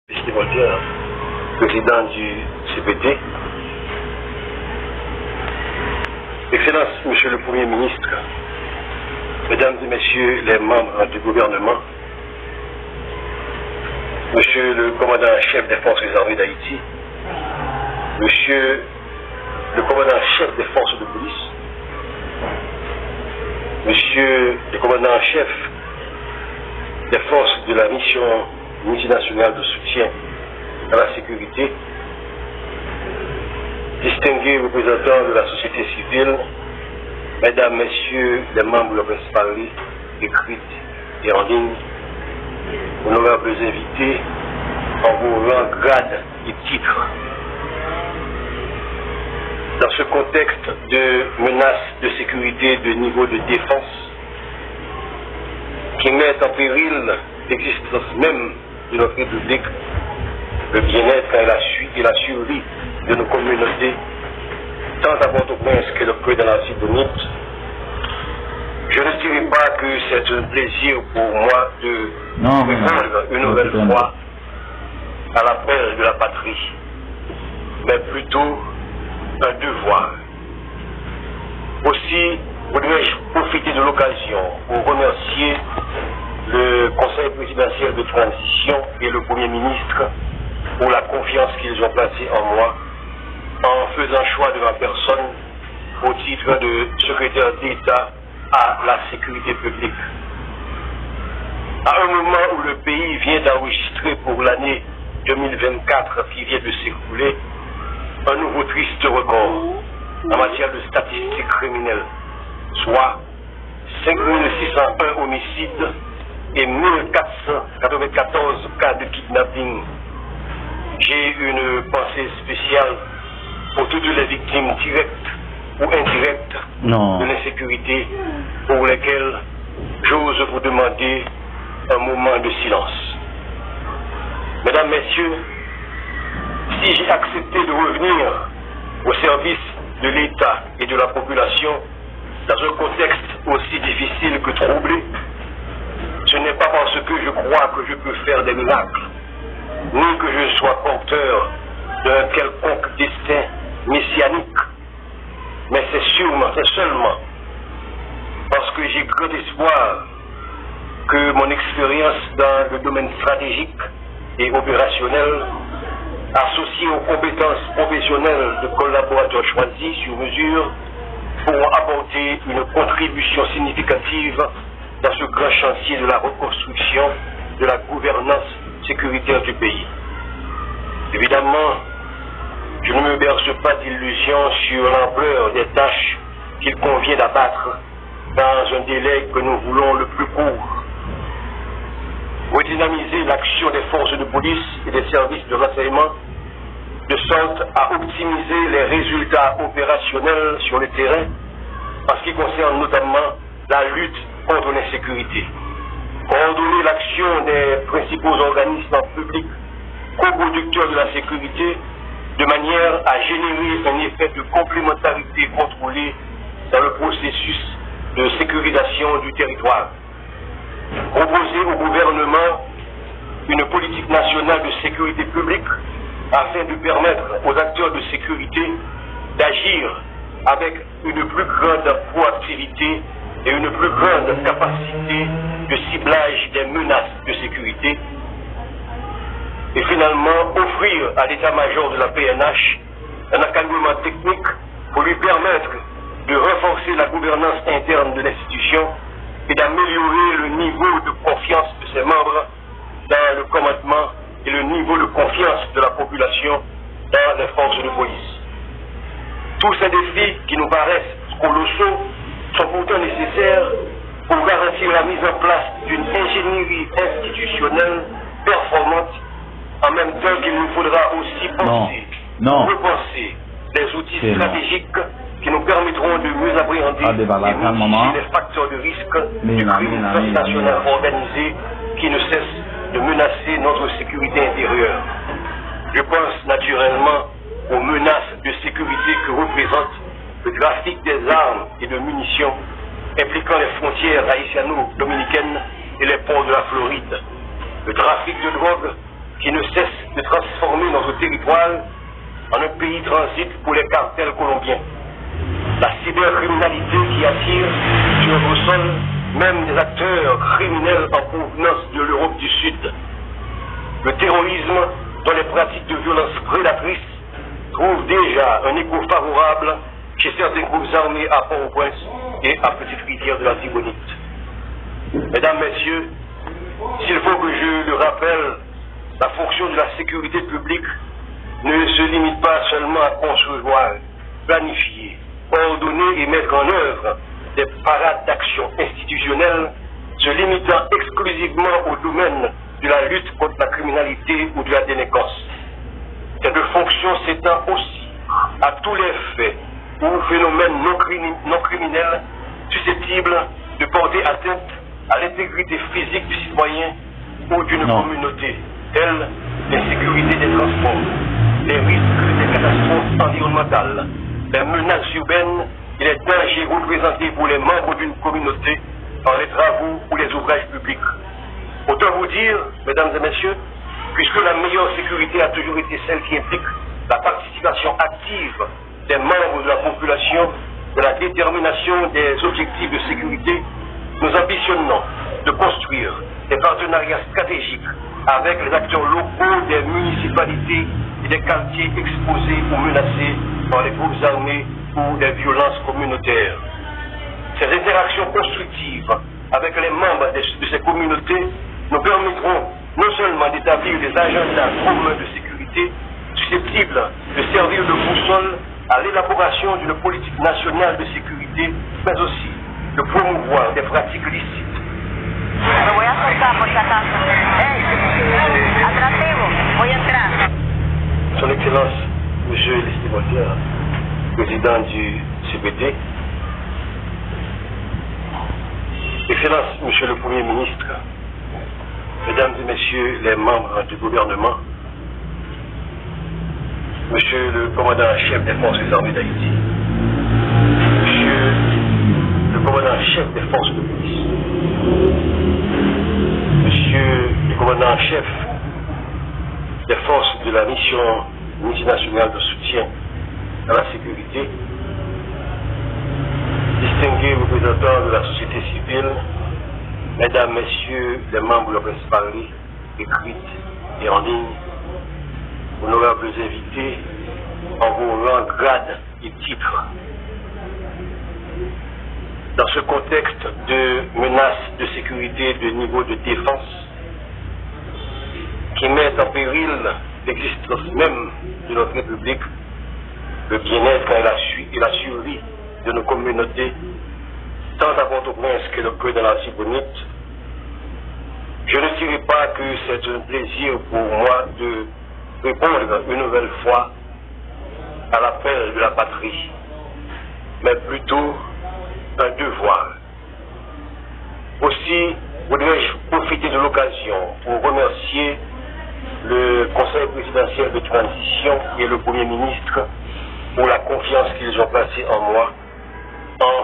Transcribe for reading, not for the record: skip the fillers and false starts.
Voltaire, président du CPT. Excellence, Monsieur le Premier ministre, Mesdames et Messieurs les membres du gouvernement, Monsieur le commandant-chef des forces armées d'Haïti, Monsieur le commandant-chef des forces de police, Monsieur le commandant-chef des forces de la mission multinationale de soutien à la sécurité, distingués représentants de la société civile, Mesdames, Messieurs les membres de la presse parlée, écrite et en ligne, honorables invités en vos rangs, grades et titres. Dans ce contexte de menaces de sécurité de niveau de défense qui mettent en péril l'existence même de notre République, le bien-être et la survie de nos communautés, tant à Port-au-Prince que dans la Tibonite, je ne dirais pas que c'est un plaisir pour moi de répondre une nouvelle fois à l'appel de la patrie, mais plutôt un devoir. Aussi, voudrais-je profiter de l'occasion pour remercier le Conseil présidentiel de transition et le Premier ministre pour la confiance qu'ils ont placée en moi en faisant choix de ma personne au titre de secrétaire d'État à la sécurité publique. À un moment où le pays vient d'enregistrer pour l'année 2024 qui vient de s'écouler un nouveau triste record en matière de statistiques criminelles, soit 5601 homicides et 1494 cas de kidnapping. J'ai une pensée spéciale pour toutes les victimes directes ou indirectes de l'insécurité pour lesquelles j'ose vous demander un moment de silence. Mesdames, Messieurs, si j'ai accepté de revenir au service de l'État et de la population dans un contexte aussi difficile que troublé, ce n'est pas parce que je crois que je peux faire des miracles, ni que je sois porteur d'un quelconque destin messianique, mais c'est seulement parce que j'ai grand espoir que mon expérience dans le domaine stratégique et opérationnel, associée aux compétences professionnelles de collaborateurs choisis sur mesure, pourront apporter une contribution significative dans ce grand chantier de la reconstruction de la gouvernance sécuritaire du pays. Évidemment, je ne me berce pas d'illusions sur l'ampleur des tâches qu'il convient d'abattre dans un délai que nous voulons le plus court. Redynamiser l'action des forces de police et des services de renseignement de sorte à optimiser les résultats opérationnels sur le terrain en ce qui concerne notamment la lutte contre l'insécurité. Coordonner l'action des principaux organismes publics coproducteurs de la sécurité de manière à générer un effet de complémentarité contrôlée dans le processus de sécurisation du territoire. Proposer au gouvernement une politique nationale de sécurité publique afin de permettre aux acteurs de sécurité d'agir avec une plus grande proactivité et une plus grande capacité de ciblage des menaces de sécurité. Et finalement, offrir à l'état-major de la PNH un encadrement technique pour lui permettre de renforcer la gouvernance interne de l'institution et d'améliorer le niveau de confiance de ses membres dans le commandement et le niveau de confiance de la population dans les forces de police. Tous ces défis qui nous paraissent colossaux sont pourtant nécessaires pour garantir la mise en place d'une ingénierie institutionnelle performante, en même temps qu'il nous faudra aussi repenser les outils stratégiques qui nous permettront de mieux appréhender et mitiger les facteurs de risque du crime transnational organisé qui ne cesse de menacer notre sécurité intérieure. Je pense naturellement aux menaces de sécurité que représente le trafic des armes et de munitions impliquant les frontières haïtiano-dominicaines et les ports de la Floride, le trafic de drogue qui ne cesse de transformer notre territoire en un pays transit pour les cartels colombiens. La cybercriminalité qui attire sur notre sol même des acteurs criminels en provenance de l'Europe du Sud. Le terrorisme, dont les pratiques de violence prédatrices trouvent déjà un écho favorable chez certains groupes armés à Port-au-Prince et à Petite-Rivière de la Tibonite. Mesdames, Messieurs, s'il faut que je le rappelle, la fonction de la sécurité publique ne se limite pas seulement à concevoir, planifier, ordonner et mettre en œuvre des parades d'action institutionnelles se limitant exclusivement au domaine de la lutte contre la criminalité ou de la délinquance. Cette fonction s'étend aussi à tous les faits ou phénomènes non criminels susceptibles de porter atteinte à l'intégrité physique du citoyen ou d'une communauté, telles l'insécurité des transports, les risques des catastrophes environnementales, les menaces urbaines et les dangers représentés pour les membres d'une communauté dans les travaux ou les ouvrages publics. Autant vous dire, mesdames et messieurs, puisque la meilleure sécurité a toujours été celle qui implique la participation active des membres de la population de la détermination des objectifs de sécurité, nous ambitionnons de construire des partenariats stratégiques avec les acteurs locaux des municipalités et des quartiers exposés ou menacés par les groupes armés ou les violences communautaires. Ces interactions constructives avec les membres de ces communautés nous permettront non seulement d'établir des agendas communs de sécurité susceptibles de servir de boussole à l'élaboration d'une politique nationale de sécurité, mais aussi de promouvoir des pratiques licites. Son Excellence, Monsieur l'estimataire, président du CPT, Excellence, Monsieur le Premier ministre, Mesdames et Messieurs les membres du gouvernement, Monsieur le commandant-chef des forces armées d'Haïti, Monsieur le commandant-chef des forces de police, Monsieur le commandant-chef des forces de la mission multinationale de soutien à la sécurité, distingués représentants de la société civile, Mesdames, Messieurs les membres de la presse parlée, écrite et en ligne, honorables invités en vos rangs, grades et titres. Dans ce contexte de menaces de sécurité de niveau de défense qui mettent en péril l'existence même de notre République, le bien-être et la survie de nos communautés, tant à Port-au-Prince que dans la Tibonite, je ne dirai pas que c'est un plaisir pour moi de répondre une nouvelle fois à l'appel de la patrie, mais plutôt un devoir. Aussi, voudrais-je profiter de l'occasion pour remercier le Conseil présidentiel de transition et le Premier ministre pour la confiance qu'ils ont placée en moi en